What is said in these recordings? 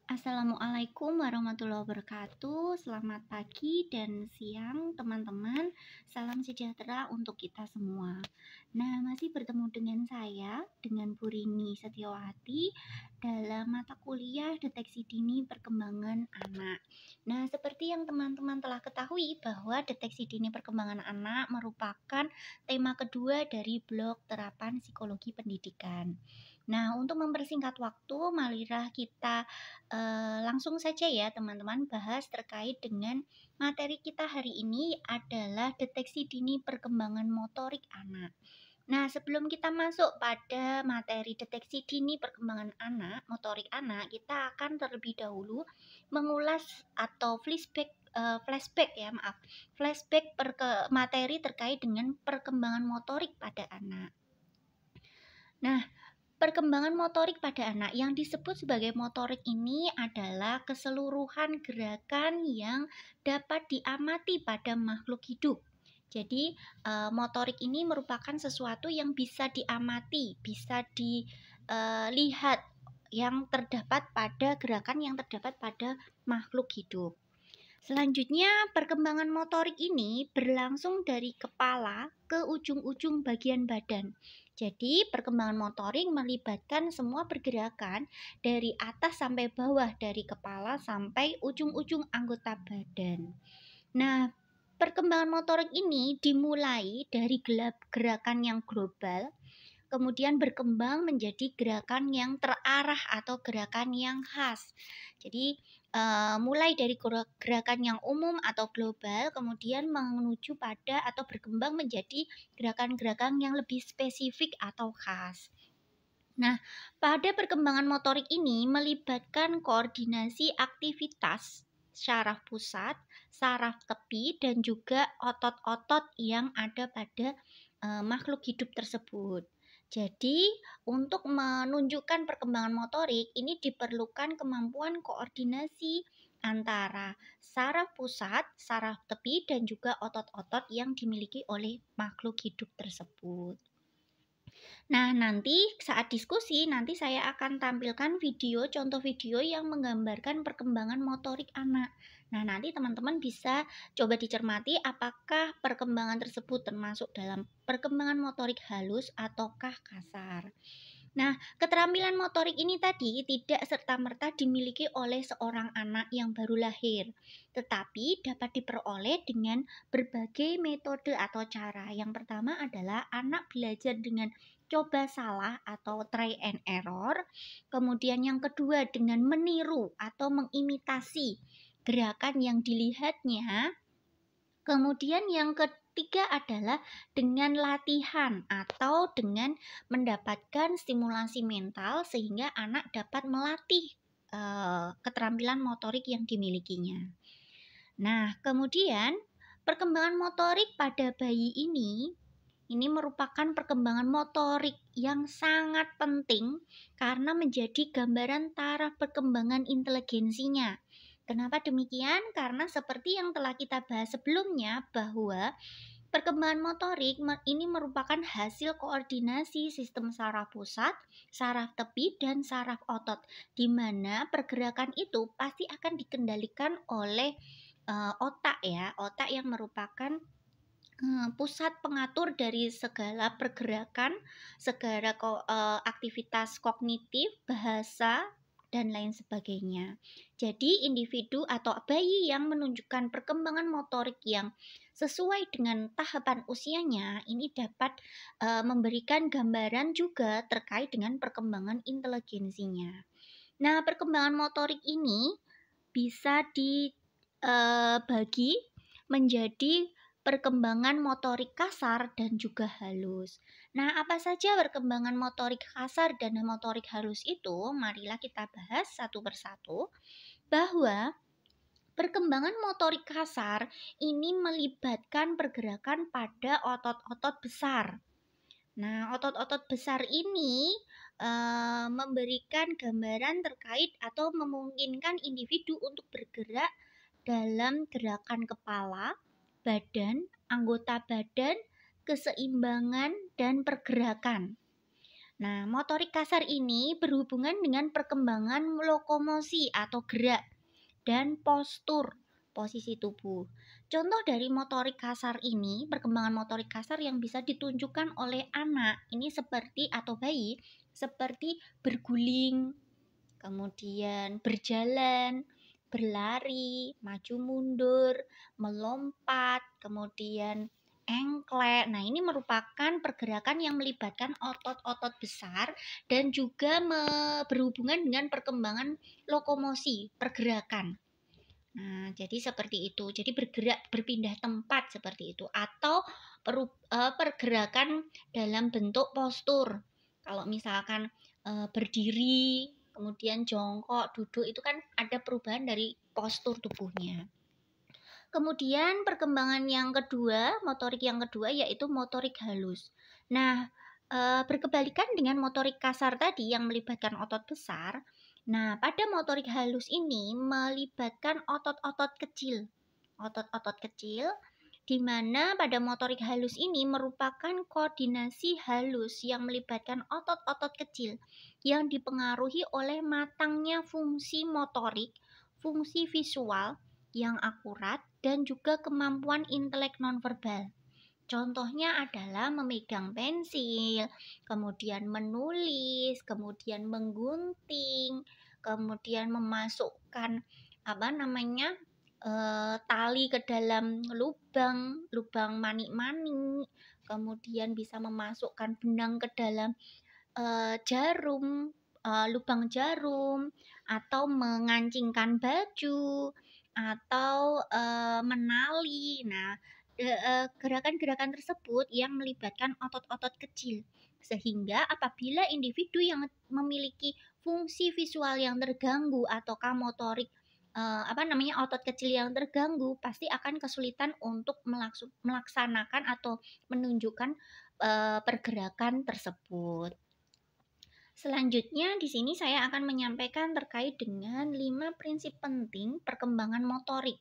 Assalamualaikum warahmatullahi wabarakatuh. Selamat pagi dan siang, teman-teman. Salam sejahtera untuk kita semua. Nah, masih bertemu dengan saya, dengan Bu Rini Setiawati, dalam mata kuliah Deteksi Dini Perkembangan Anak. Nah, seperti yang teman-teman telah ketahui bahwa Deteksi Dini Perkembangan Anak merupakan tema kedua dari blok terapan psikologi pendidikan. Nah, untuk mempersingkat waktu, marilah kita langsung saja ya teman-teman bahas terkait dengan materi kita hari ini adalah deteksi dini perkembangan motorik anak. Nah, sebelum kita masuk pada materi deteksi dini perkembangan anak, motorik anak, kita akan terlebih dahulu mengulas atau flashback materi terkait dengan perkembangan motorik pada anak. Nah, perkembangan motorik pada anak yang disebut sebagai motorik ini adalah keseluruhan gerakan yang dapat diamati pada makhluk hidup. Jadi, motorik ini merupakan sesuatu yang bisa diamati, bisa dilihat yang terdapat pada gerakan yang terdapat pada makhluk hidup. Selanjutnya, perkembangan motorik ini berlangsung dari kepala ke ujung-ujung bagian badan. Jadi, perkembangan motorik melibatkan semua pergerakan dari atas sampai bawah, dari kepala sampai ujung-ujung anggota badan. Nah, perkembangan motorik ini dimulai dari gerakan yang global, kemudian berkembang menjadi gerakan yang terarah atau gerakan yang khas. Jadi mulai dari gerakan yang umum atau global, kemudian menuju pada atau berkembang menjadi gerakan-gerakan yang lebih spesifik atau khas. Nah, pada perkembangan motorik ini melibatkan koordinasi aktivitas syaraf pusat, saraf tepi, dan juga otot-otot yang ada pada makhluk hidup tersebut. Jadi, untuk menunjukkan perkembangan motorik, ini diperlukan kemampuan koordinasi antara saraf pusat, saraf tepi, dan juga otot-otot yang dimiliki oleh makhluk hidup tersebut. Nah, nanti saat diskusi, nanti saya akan tampilkan contoh video yang menggambarkan perkembangan motorik anak. Nah, nanti teman-teman bisa coba dicermati apakah perkembangan tersebut termasuk dalam perkembangan motorik halus ataukah kasar. Nah, keterampilan motorik ini tadi tidak serta-merta dimiliki oleh seorang anak yang baru lahir, tetapi dapat diperoleh dengan berbagai metode atau cara. Yang pertama adalah anak belajar dengan coba salah atau try and error. Kemudian yang kedua dengan meniru atau mengimitasi gerakan yang dilihatnya. Kemudian yang ketiga adalah dengan latihan atau dengan mendapatkan stimulasi mental sehingga anak dapat melatih keterampilan motorik yang dimilikinya. Nah, kemudian perkembangan motorik pada bayi ini merupakan perkembangan motorik yang sangat penting karena menjadi gambaran taraf perkembangan inteligensinya. Kenapa demikian? Karena seperti yang telah kita bahas sebelumnya bahwa perkembangan motorik ini merupakan hasil koordinasi sistem saraf pusat, saraf tepi, dan saraf otot, di mana pergerakan itu pasti akan dikendalikan oleh otak ya, otak yang merupakan pusat pengatur dari segala pergerakan, segala aktivitas kognitif, bahasa, dan lain sebagainya. Jadi individu atau bayi yang menunjukkan perkembangan motorik yang sesuai dengan tahapan usianya ini dapat memberikan gambaran juga terkait dengan perkembangan inteligensinya. Nah, perkembangan motorik ini bisa dibagi menjadi perkembangan motorik kasar dan juga halus. Nah, apa saja perkembangan motorik kasar dan motorik halus itu? Marilah kita bahas satu persatu bahwa perkembangan motorik kasar ini melibatkan pergerakan pada otot-otot besar. Nah, otot-otot besar ini memberikan gambaran terkait atau memungkinkan individu untuk bergerak dalam gerakan kepala, badan, anggota badan, keseimbangan, dan pergerakan. Nah, motorik kasar ini berhubungan dengan perkembangan lokomosi atau gerak dan postur posisi tubuh. Contoh dari motorik kasar ini, perkembangan motorik kasar yang bisa ditunjukkan oleh anak ini seperti atau bayi seperti berguling, kemudian berjalan, berlari, maju mundur, melompat, kemudian engklek. Nah, ini merupakan pergerakan yang melibatkan otot-otot besar dan juga berhubungan dengan perkembangan lokomosi, pergerakan. Nah, jadi seperti itu. Jadi bergerak, berpindah tempat seperti itu atau pergerakan dalam bentuk postur. Kalau misalkan berdiri, kemudian jongkok, duduk itu kan ada perubahan dari postur tubuhnya. Kemudian perkembangan yang kedua, motorik yang kedua yaitu motorik halus. Nah, berkebalikan dengan motorik kasar tadi yang melibatkan otot besar. Nah, pada motorik halus ini melibatkan otot-otot kecil. Otot-otot kecil di mana pada motorik halus ini merupakan koordinasi halus yang melibatkan otot-otot kecil yang dipengaruhi oleh matangnya fungsi motorik, fungsi visual yang akurat, dan juga kemampuan intelek nonverbal. Contohnya adalah memegang pensil, kemudian menulis, kemudian menggunting, kemudian memasukkan tali ke dalam lubang manik-manik, kemudian bisa memasukkan benang ke dalam lubang jarum, atau mengancingkan baju, atau menali. Nah, gerakan-gerakan tersebut yang melibatkan otot-otot kecil. Sehingga apabila individu yang memiliki fungsi visual yang terganggu ataukah motorik otot kecil yang terganggu, pasti akan kesulitan untuk melaksanakan atau menunjukkan pergerakan tersebut. Selanjutnya di sini saya akan menyampaikan terkait dengan 5 prinsip penting perkembangan motorik.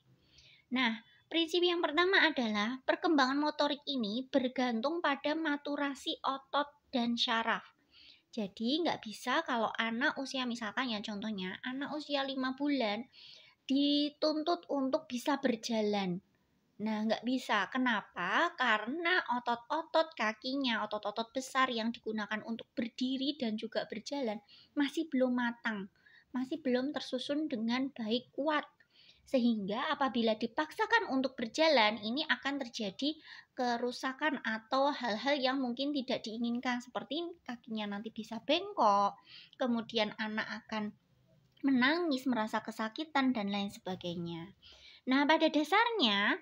Nah, prinsip yang pertama adalah perkembangan motorik ini bergantung pada maturasi otot dan syaraf. Jadi nggak bisa kalau anak usia misalkan ya contohnya anak usia 5 bulan dituntut untuk bisa berjalan. Nah, nggak bisa. Kenapa? Karena otot-otot kakinya, otot-otot besar yang digunakan untuk berdiri dan juga berjalan masih belum matang, masih belum tersusun dengan baik kuat. Sehingga apabila dipaksakan untuk berjalan, ini akan terjadi kerusakan atau hal-hal yang mungkin tidak diinginkan, seperti kakinya nanti bisa bengkok, kemudian anak akan menangis, merasa kesakitan, dan lain sebagainya. Nah, pada dasarnya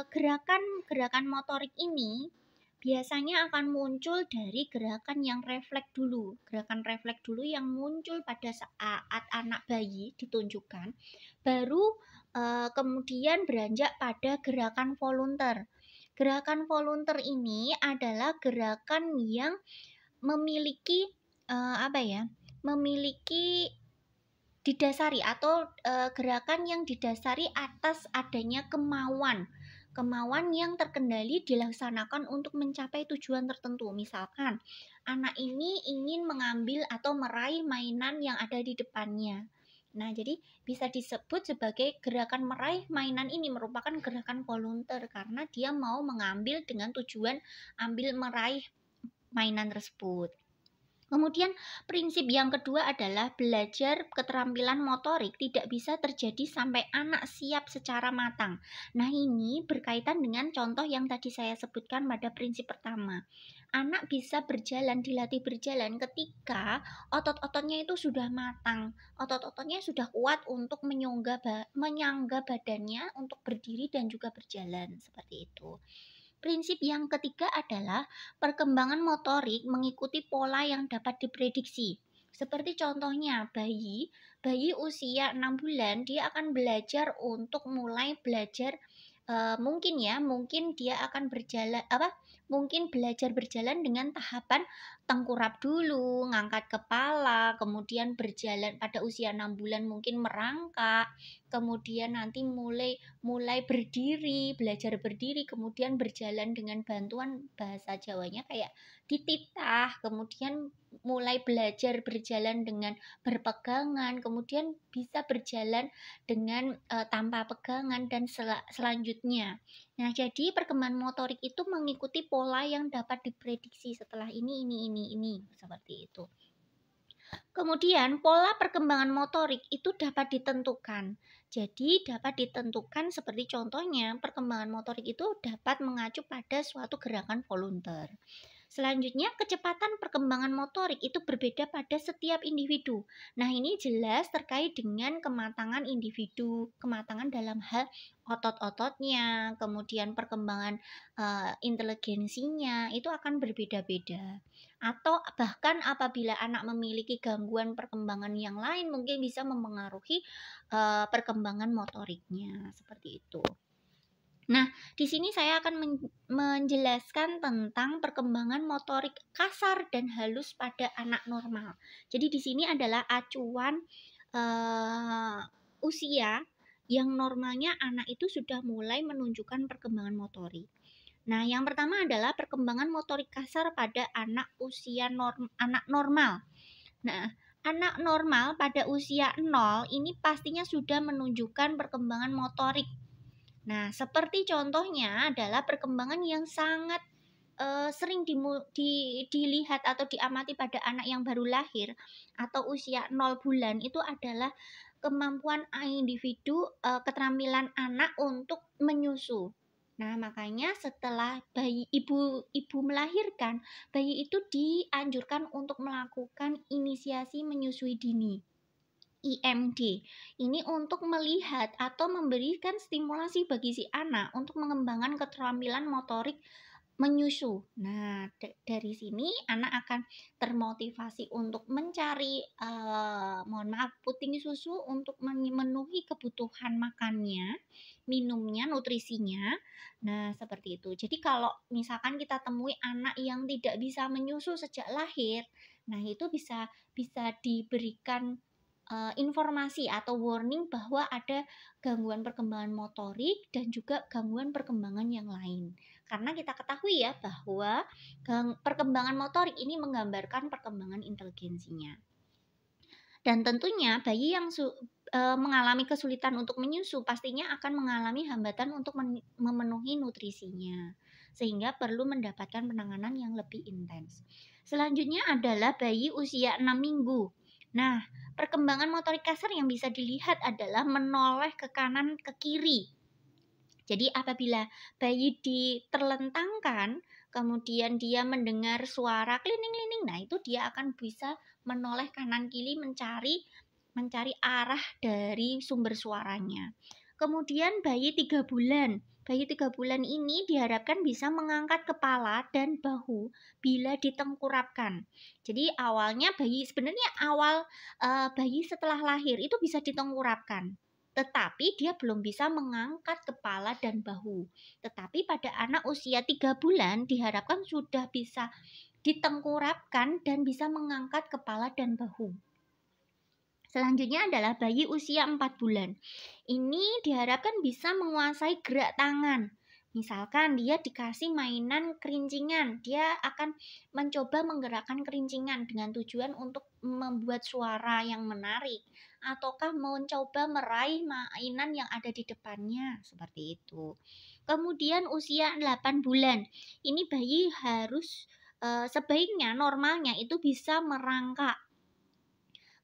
gerakan-gerakan motorik ini biasanya akan muncul dari gerakan yang refleks dulu. Gerakan refleks dulu yang muncul pada saat anak bayi ditunjukkan, baru kemudian beranjak pada gerakan volunteer. Gerakan volunteer ini adalah gerakan yang memiliki memiliki didasari atau gerakan yang didasari atas adanya kemauan yang terkendali dilaksanakan untuk mencapai tujuan tertentu. Misalkan anak ini ingin mengambil atau meraih mainan yang ada di depannya. Nah, jadi bisa disebut sebagai gerakan meraih mainan ini merupakan gerakan volunteer karena dia mau mengambil dengan tujuan meraih mainan tersebut. Kemudian prinsip yang kedua adalah belajar keterampilan motorik tidak bisa terjadi sampai anak siap secara matang. Nah, ini berkaitan dengan contoh yang tadi saya sebutkan pada prinsip pertama. Anak bisa berjalan, dilatih berjalan ketika otot-ototnya itu sudah matang. Otot-ototnya sudah kuat untuk menyangga badannya untuk berdiri dan juga berjalan seperti itu. Prinsip yang ketiga adalah perkembangan motorik mengikuti pola yang dapat diprediksi. Seperti contohnya bayi usia 6 bulan dia akan belajar untuk mulai belajar mungkin dia akan mungkin belajar berjalan dengan tahapan tengkurap dulu, ngangkat kepala, kemudian berjalan pada usia 6 bulan mungkin merangkak, kemudian nanti mulai berdiri, belajar berdiri, kemudian berjalan dengan bantuan bahasa Jawanya kayak dititah, kemudian mulai belajar berjalan dengan berpegangan, kemudian bisa berjalan dengan tanpa pegangan dan selanjutnya. Nah, jadi perkembangan motorik itu mengikuti pola yang dapat diprediksi setelah ini, seperti itu. Kemudian, pola perkembangan motorik itu dapat ditentukan. Jadi, dapat ditentukan seperti contohnya, perkembangan motorik itu dapat mengacu pada suatu gerakan volunteer. Selanjutnya, kecepatan perkembangan motorik itu berbeda pada setiap individu. Nah, ini jelas terkait dengan kematangan individu, kematangan dalam hal otot-ototnya, kemudian perkembangan inteligensinya itu akan berbeda-beda. Atau bahkan apabila anak memiliki gangguan perkembangan yang lain mungkin bisa mempengaruhi perkembangan motoriknya, seperti itu. Nah, di sini saya akan menjelaskan tentang perkembangan motorik kasar dan halus pada anak normal. Jadi di sini adalah acuan usia yang normalnya anak itu sudah mulai menunjukkan perkembangan motorik. Nah, yang pertama adalah perkembangan motorik kasar pada anak usia anak normal. Nah, anak normal pada usia 0 ini pastinya sudah menunjukkan perkembangan motorik. Nah, seperti contohnya adalah perkembangan yang sangat sering dilihat atau diamati pada anak yang baru lahir atau usia 0 bulan itu adalah kemampuan individu, keterampilan anak untuk menyusu. Nah, makanya setelah ibu melahirkan, bayi itu dianjurkan untuk melakukan inisiasi menyusui dini. IMD. Ini untuk melihat atau memberikan stimulasi bagi si anak untuk mengembangkan keterampilan motorik menyusu. Nah, dari sini anak akan termotivasi untuk mencari puting susu untuk memenuhi kebutuhan makannya, minumnya, nutrisinya. Nah, seperti itu. Jadi kalau misalkan kita temui anak yang tidak bisa menyusu sejak lahir, nah itu bisa diberikan informasi atau warning bahwa ada gangguan perkembangan motorik dan juga gangguan perkembangan yang lain. Karena kita ketahui ya bahwa perkembangan motorik ini menggambarkan perkembangan inteligensinya. Dan tentunya bayi yang mengalami kesulitan untuk menyusu pastinya akan mengalami hambatan untuk memenuhi nutrisinya, sehingga perlu mendapatkan penanganan yang lebih intens. Selanjutnya adalah bayi usia 6 minggu. Nah, perkembangan motorik kasar yang bisa dilihat adalah menoleh ke kanan ke kiri. Jadi apabila bayi diterlentangkan, kemudian dia mendengar suara klining-klining, nah itu dia akan bisa menoleh kanan kiri mencari arah dari sumber suaranya. Kemudian bayi 3 bulan. Bayi 3 bulan ini diharapkan bisa mengangkat kepala dan bahu bila ditengkurapkan. Jadi awalnya bayi setelah lahir itu bisa ditengkurapkan. Tetapi dia belum bisa mengangkat kepala dan bahu. Tetapi pada anak usia 3 bulan diharapkan sudah bisa ditengkurapkan dan bisa mengangkat kepala dan bahu. Selanjutnya adalah bayi usia 4 bulan. Ini diharapkan bisa menguasai gerak tangan. Misalkan dia dikasih mainan kerincingan, dia akan mencoba menggerakkan kerincingan dengan tujuan untuk membuat suara yang menarik, ataukah mencoba meraih mainan yang ada di depannya, seperti itu. Kemudian usia 8 bulan, ini bayi harus sebaiknya normalnya itu bisa merangkak.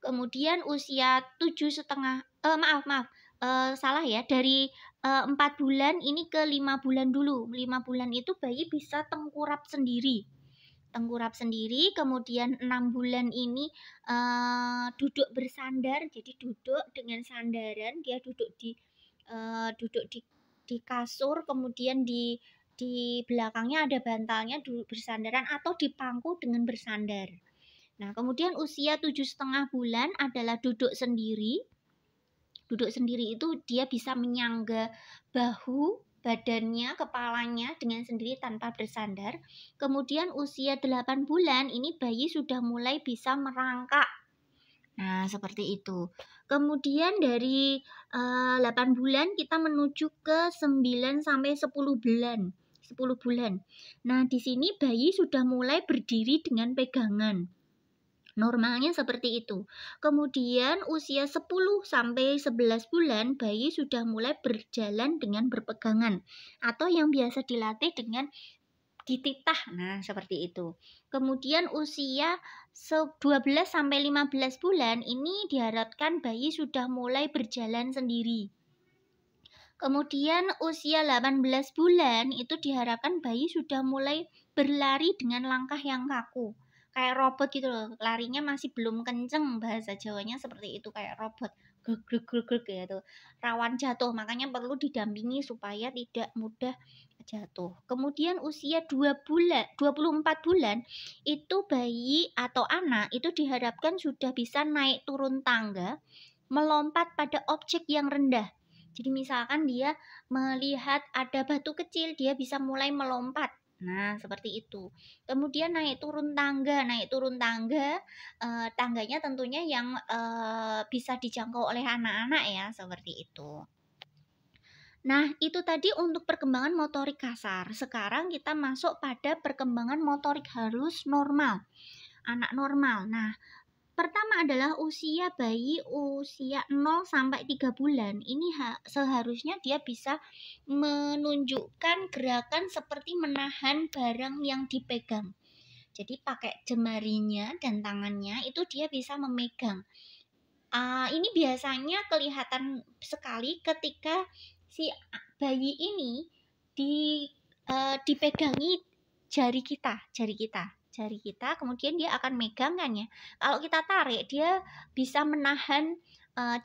Kemudian usia 7,5 salah ya, dari 4 bulan ini ke 5 bulan dulu. 5 bulan itu bayi bisa tengkurap sendiri. Kemudian 6 bulan ini duduk bersandar, jadi duduk dengan sandaran, dia duduk di kasur, kemudian di belakangnya ada bantalnya, duduk bersandaran atau di pangku dengan bersandar. Nah, kemudian usia 7,5 bulan adalah duduk sendiri. Duduk sendiri itu dia bisa menyangga bahu, badannya, kepalanya dengan sendiri tanpa bersandar. Kemudian usia 8 bulan ini bayi sudah mulai bisa merangkak. Nah, seperti itu. Kemudian dari 8 bulan kita menuju ke 9 sampai 10 bulan. 10 bulan. Nah, di sini bayi sudah mulai berdiri dengan pegangan. Normalnya seperti itu. Kemudian usia 10 sampai 11 bulan bayi sudah mulai berjalan dengan berpegangan atau yang biasa dilatih dengan dititah. Nah, seperti itu. Kemudian usia 12 sampai 15 bulan ini diharapkan bayi sudah mulai berjalan sendiri. Kemudian usia 18 bulan itu diharapkan bayi sudah mulai berlari dengan langkah yang kaku. Kayak robot gitu loh, larinya masih belum kenceng, bahasa Jawanya seperti itu, kayak robot. Greg gitu. Rawan jatuh, makanya perlu didampingi supaya tidak mudah jatuh. Kemudian usia 24 bulan itu bayi atau anak itu diharapkan sudah bisa naik turun tangga, melompat pada objek yang rendah. Jadi misalkan dia melihat ada batu kecil, dia bisa mulai melompat. Nah, seperti itu. Kemudian naik turun tangga, tangganya tentunya yang bisa dijangkau oleh anak-anak ya, seperti itu. Nah, itu tadi untuk perkembangan motorik kasar. Sekarang kita masuk pada perkembangan motorik halus normal. Anak normal. Nah, pertama adalah usia bayi usia 0 sampai 3 bulan. Ini seharusnya dia bisa menunjukkan gerakan seperti menahan barang yang dipegang. Jadi pakai jemarinya dan tangannya itu dia bisa memegang. Ini biasanya kelihatan sekali ketika si bayi ini dipegangi jari kita, kemudian dia akan megang kan ya. Kalau kita tarik, dia bisa menahan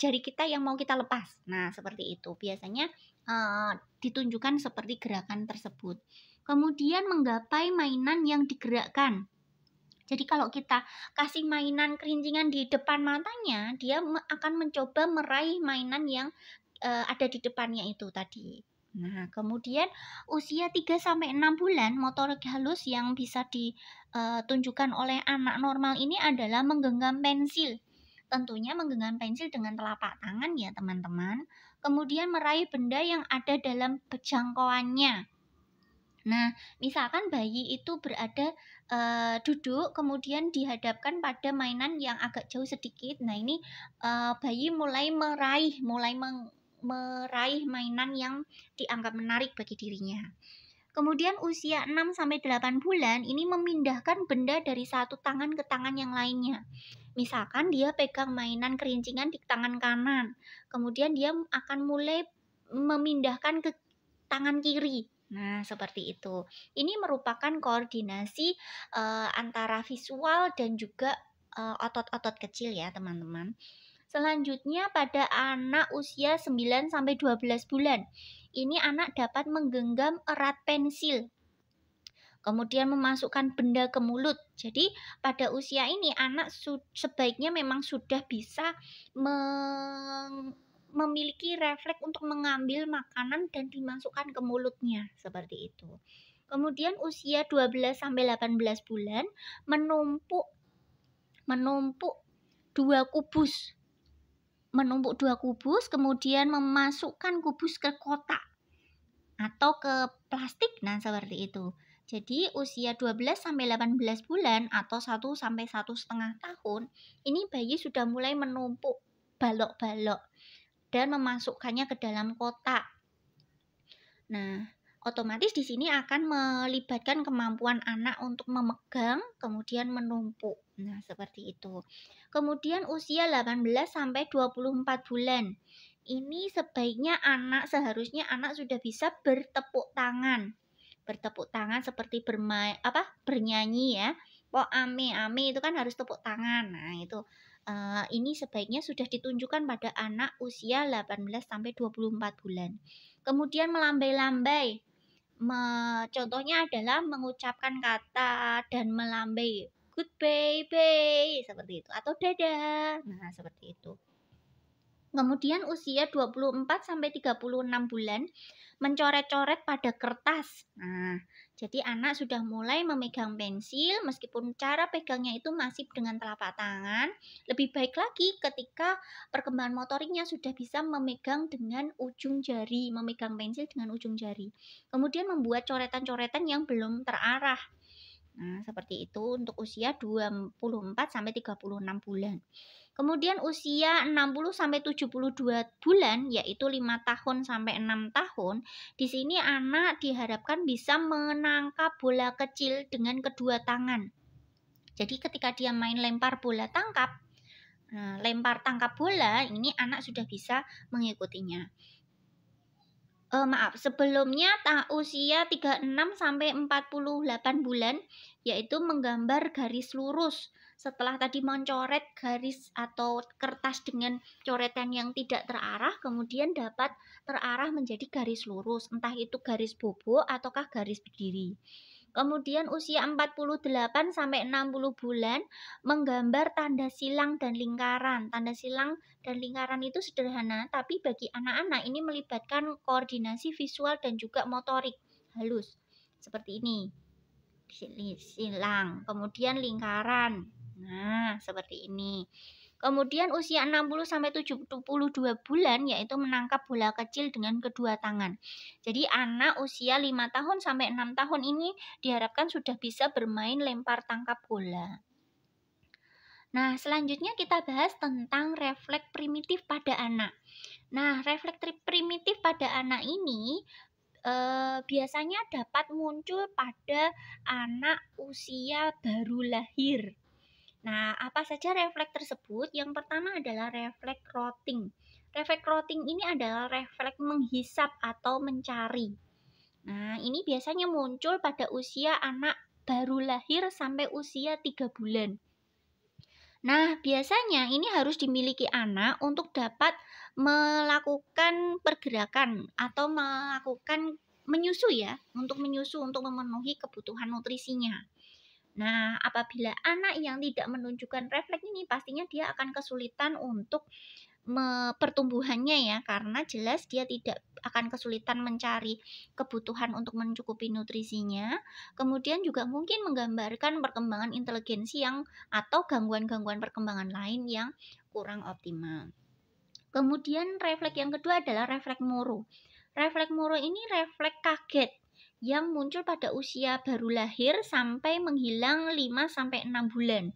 jari kita yang mau kita lepas. Nah, seperti itu. Biasanya ditunjukkan seperti gerakan tersebut. Kemudian menggapai mainan yang digerakkan. Jadi kalau kita kasih mainan kerincingan di depan matanya, dia akan mencoba meraih mainan yang ada di depannya itu tadi. Nah, kemudian usia 3 sampai 6 bulan motorik halus yang bisa ditunjukkan oleh anak normal ini adalah menggenggam pensil. Tentunya menggenggam pensil dengan telapak tangan ya, teman-teman. Kemudian meraih benda yang ada dalam jangkauannya. Nah, misalkan bayi itu berada duduk, kemudian dihadapkan pada mainan yang agak jauh sedikit. Nah, ini bayi mulai meraih mainan yang dianggap menarik bagi dirinya. Kemudian usia 6 sampai 8 bulan ini memindahkan benda dari satu tangan ke tangan yang lainnya. Misalkan dia pegang mainan kerincingan di tangan kanan, kemudian dia akan mulai memindahkan ke tangan kiri. Nah, seperti itu. Ini merupakan koordinasi antara visual dan juga otot-otot kecil ya, teman-teman. Selanjutnya pada anak usia 9 sampai 12 bulan. Ini anak dapat menggenggam erat pensil. Kemudian memasukkan benda ke mulut. Jadi pada usia ini anak sebaiknya memang sudah bisa memiliki refleks untuk mengambil makanan dan dimasukkan ke mulutnya, seperti itu. Kemudian usia 12 sampai 18 bulan menumpuk 2 kubus. Menumpuk 2 kubus, kemudian memasukkan kubus ke kotak atau ke plastik. Nah, seperti itu. Jadi usia 12 sampai 18 bulan atau 1 sampai 1,5 tahun, ini bayi sudah mulai menumpuk balok-balok dan memasukkannya ke dalam kotak. Nah, otomatis di sini akan melibatkan kemampuan anak untuk memegang, kemudian menumpuk. Nah, seperti itu. Kemudian usia 18 sampai 24 bulan. Ini sebaiknya seharusnya anak sudah bisa bertepuk tangan. Bertepuk tangan seperti bernyanyi ya. Pok ame itu kan harus tepuk tangan. Nah, itu ini sebaiknya sudah ditunjukkan pada anak usia 18 sampai 24 bulan. Kemudian melambai-lambai. Contohnya adalah mengucapkan kata dan melambai. Good baby, seperti itu. Atau dadah. Nah, seperti itu. Kemudian usia 24 sampai 36 bulan mencoret-coret pada kertas. Nah, jadi anak sudah mulai memegang pensil meskipun cara pegangnya itu masih dengan telapak tangan. Lebih baik lagi ketika perkembangan motoriknya sudah bisa memegang dengan ujung jari, memegang pensil dengan ujung jari. Kemudian membuat coretan-coretan yang belum terarah. Nah, seperti itu untuk usia 24 sampai 36 bulan. Kemudian usia 60 sampai 72 bulan, yaitu 5 tahun sampai 6 tahun, di sini anak diharapkan bisa menangkap bola kecil dengan kedua tangan. Jadi ketika dia main lempar bola tangkap, lempar tangkap bola, ini anak sudah bisa mengikutinya. Sebelumnya usia 36 sampai 48 bulan, yaitu menggambar garis lurus. Setelah tadi mencoret garis atau kertas dengan coretan yang tidak terarah, kemudian dapat terarah menjadi garis lurus, entah itu garis bobo ataukah garis berdiri. Kemudian usia 48 sampai 60 bulan menggambar tanda silang dan lingkaran. Tanda silang dan lingkaran itu sederhana, tapi bagi anak-anak ini melibatkan koordinasi visual dan juga motorik halus. Seperti ini. Silang, kemudian lingkaran. Nah, seperti ini. Kemudian usia 60 sampai 72 bulan yaitu menangkap bola kecil dengan kedua tangan. Jadi anak usia 5 tahun sampai 6 tahun ini diharapkan sudah bisa bermain lempar tangkap bola. Nah, selanjutnya kita bahas tentang refleks primitif pada anak. Nah, refleks primitif pada anak ini biasanya dapat muncul pada anak usia baru lahir. Nah, apa saja refleks tersebut? Yang pertama adalah refleks rotting. Refleks rotting ini adalah refleks menghisap atau mencari. Nah, ini biasanya muncul pada usia anak baru lahir sampai usia 3 bulan. Nah, biasanya ini harus dimiliki anak untuk dapat melakukan pergerakan atau melakukan menyusu ya, untuk menyusu untuk memenuhi kebutuhan nutrisinya. Nah, apabila anak yang tidak menunjukkan refleks ini, pastinya dia akan kesulitan untuk pertumbuhannya ya, karena jelas dia tidak akan kesulitan mencari kebutuhan untuk mencukupi nutrisinya. Kemudian juga mungkin menggambarkan perkembangan inteligensi yang atau gangguan-gangguan perkembangan lain yang kurang optimal. Kemudian refleks yang kedua adalah refleks moro. Refleks moro ini refleks kaget yang muncul pada usia baru lahir sampai menghilang 5-6 bulan.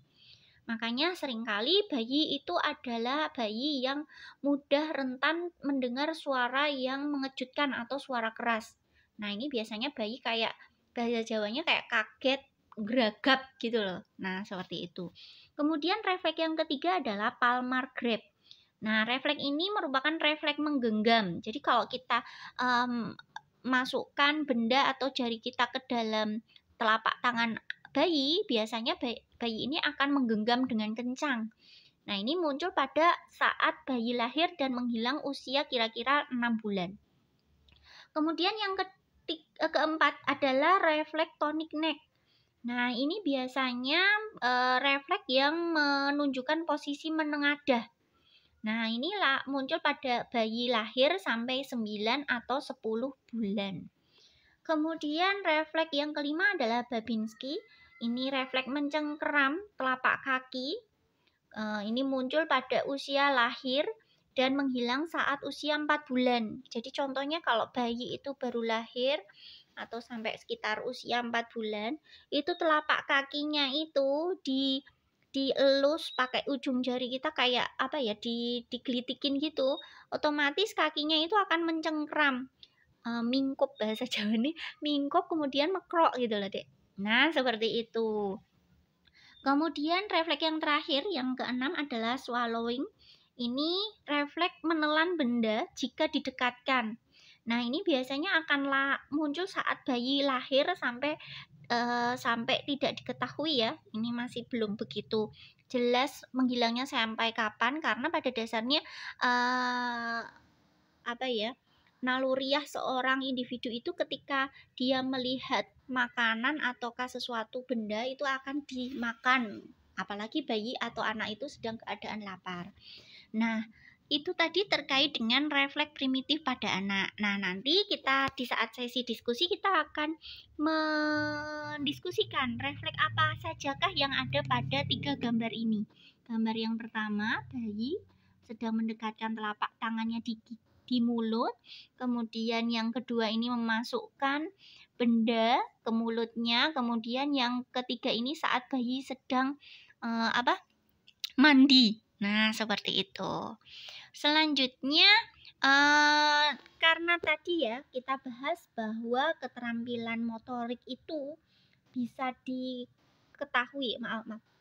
Makanya seringkali bayi itu adalah bayi yang mudah rentan mendengar suara yang mengejutkan atau suara keras. Nah, ini biasanya bayi kayak bahasa Jawanya kayak kaget, geragap gitu loh. Nah, seperti itu. Kemudian refleks yang ketiga adalah palmar grip. Nah, refleks ini merupakan refleks menggenggam. Jadi kalau kita masukkan benda atau jari kita ke dalam telapak tangan bayi, biasanya bayi ini akan menggenggam dengan kencang. Nah, ini muncul pada saat bayi lahir dan menghilang usia kira-kira 6 bulan. Kemudian yang keempat adalah refleks tonic neck. Nah, ini biasanya refleks yang menunjukkan posisi menengadah. Nah, inilah muncul pada bayi lahir sampai 9 atau 10 bulan. Kemudian refleks yang kelima adalah Babinski. Ini refleks mencengkeram telapak kaki. Ini muncul pada usia lahir dan menghilang saat usia 4 bulan. Jadi contohnya kalau bayi itu baru lahir atau sampai sekitar usia 4 bulan, itu telapak kakinya itu dielus pakai ujung jari kita kayak apa ya, digelitikin gitu, otomatis kakinya itu akan mencengkram, mingkup bahasa Jawa nih, mingkup kemudian mekrok gitu loh dek. Nah seperti itu. Kemudian refleks yang terakhir yang keenam adalah swallowing. Ini refleks menelan benda jika didekatkan. Nah ini biasanya akan muncul saat bayi lahir sampai tidak diketahui ya, ini masih belum begitu jelas menghilangnya sampai kapan, karena pada dasarnya naluriah seorang individu itu ketika dia melihat makanan ataukah sesuatu benda itu akan dimakan, apalagi bayi atau anak itu sedang keadaan lapar. Nah, itu tadi terkait dengan refleks primitif pada anak. Nah, nanti kita di saat sesi diskusi kita akan mendiskusikan refleks apa sajakah yang ada pada 3 gambar ini. Gambar yang pertama, bayi sedang mendekatkan telapak tangannya di mulut. Kemudian yang kedua ini memasukkan benda ke mulutnya. Kemudian yang ketiga ini saat bayi sedang mandi. Nah, seperti itu. Selanjutnya, karena tadi ya kita bahas bahwa keterampilan motorik itu bisa diketahui,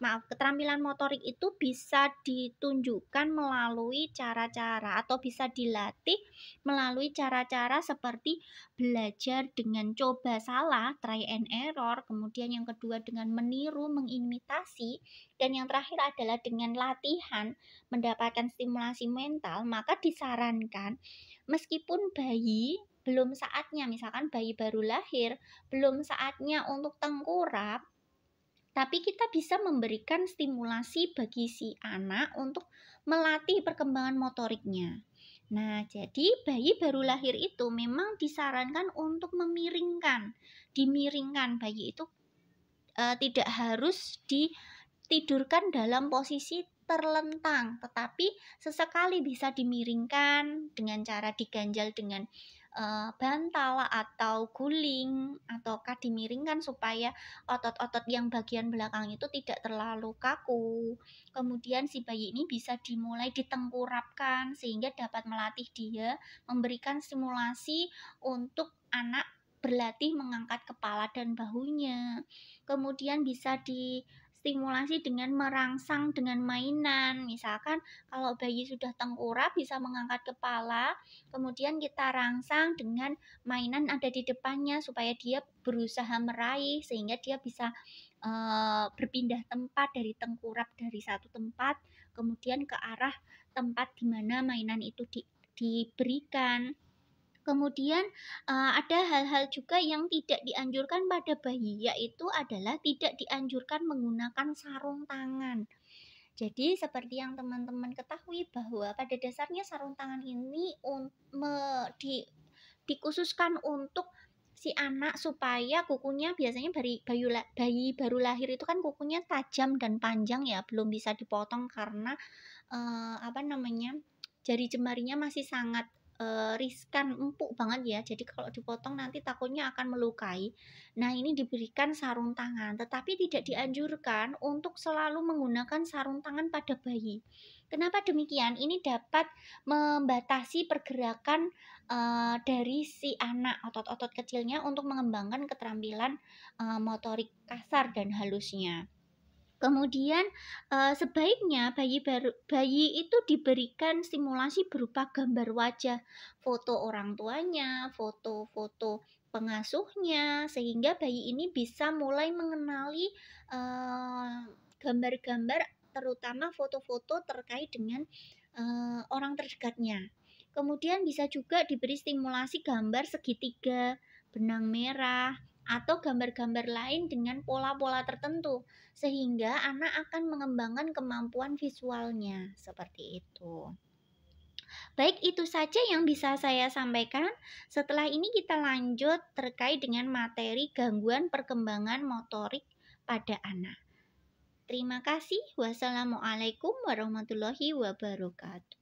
keterampilan motorik itu bisa ditunjukkan melalui cara-cara atau bisa dilatih melalui cara-cara seperti belajar dengan coba salah, try and error, kemudian yang kedua dengan meniru, mengimitasi, dan yang terakhir adalah dengan latihan mendapatkan stimulasi mental. Maka disarankan meskipun bayi belum saatnya, misalkan bayi baru lahir, belum saatnya untuk tengkurap, tapi kita bisa memberikan stimulasi bagi si anak untuk melatih perkembangan motoriknya. Nah, jadi bayi baru lahir itu memang disarankan untuk dimiringkan. Bayi itu tidak harus ditidurkan dalam posisi terlentang, tetapi sesekali bisa dimiringkan dengan cara diganjal dengan bantal atau guling, ataukah dimiringkan supaya otot-otot yang bagian belakang itu tidak terlalu kaku. Kemudian si bayi ini bisa dimulai ditengkurapkan sehingga dapat melatih dia, memberikan stimulasi untuk anak berlatih mengangkat kepala dan bahunya. Kemudian bisa stimulasi dengan merangsang dengan mainan. Misalkan kalau bayi sudah tengkurap bisa mengangkat kepala, kemudian kita rangsang dengan mainan ada di depannya supaya dia berusaha meraih sehingga dia bisa berpindah tempat dari tengkurap dari satu tempat kemudian ke arah tempat di mana mainan itu diberikan. Kemudian ada hal-hal juga yang tidak dianjurkan pada bayi, yaitu adalah tidak dianjurkan menggunakan sarung tangan. Jadi seperti yang teman-teman ketahui bahwa pada dasarnya sarung tangan ini dikhususkan untuk si anak supaya kukunya biasanya bayi baru lahir itu kan kukunya tajam dan panjang ya, belum bisa dipotong karena jari jemarinya masih sangat riskan, empuk banget ya. Jadi kalau dipotong nanti takutnya akan melukai. Nah, ini diberikan sarung tangan, tetapi tidak dianjurkan untuk selalu menggunakan sarung tangan pada bayi. Kenapa demikian? Ini dapat membatasi pergerakan dari si anak, otot-otot kecilnya untuk mengembangkan keterampilan motorik kasar dan halusnya. Kemudian sebaiknya bayi itu diberikan stimulasi berupa gambar wajah, foto orang tuanya, foto-foto pengasuhnya, sehingga bayi ini bisa mulai mengenali gambar-gambar, terutama foto-foto terkait dengan orang terdekatnya. Kemudian bisa juga diberi stimulasi gambar segitiga, benang merah, atau gambar-gambar lain dengan pola-pola tertentu sehingga anak akan mengembangkan kemampuan visualnya seperti itu. Baik, itu saja yang bisa saya sampaikan. Setelah ini kita lanjut terkait dengan materi gangguan perkembangan motorik pada anak. Terima kasih. Wassalamualaikum warahmatullahi wabarakatuh.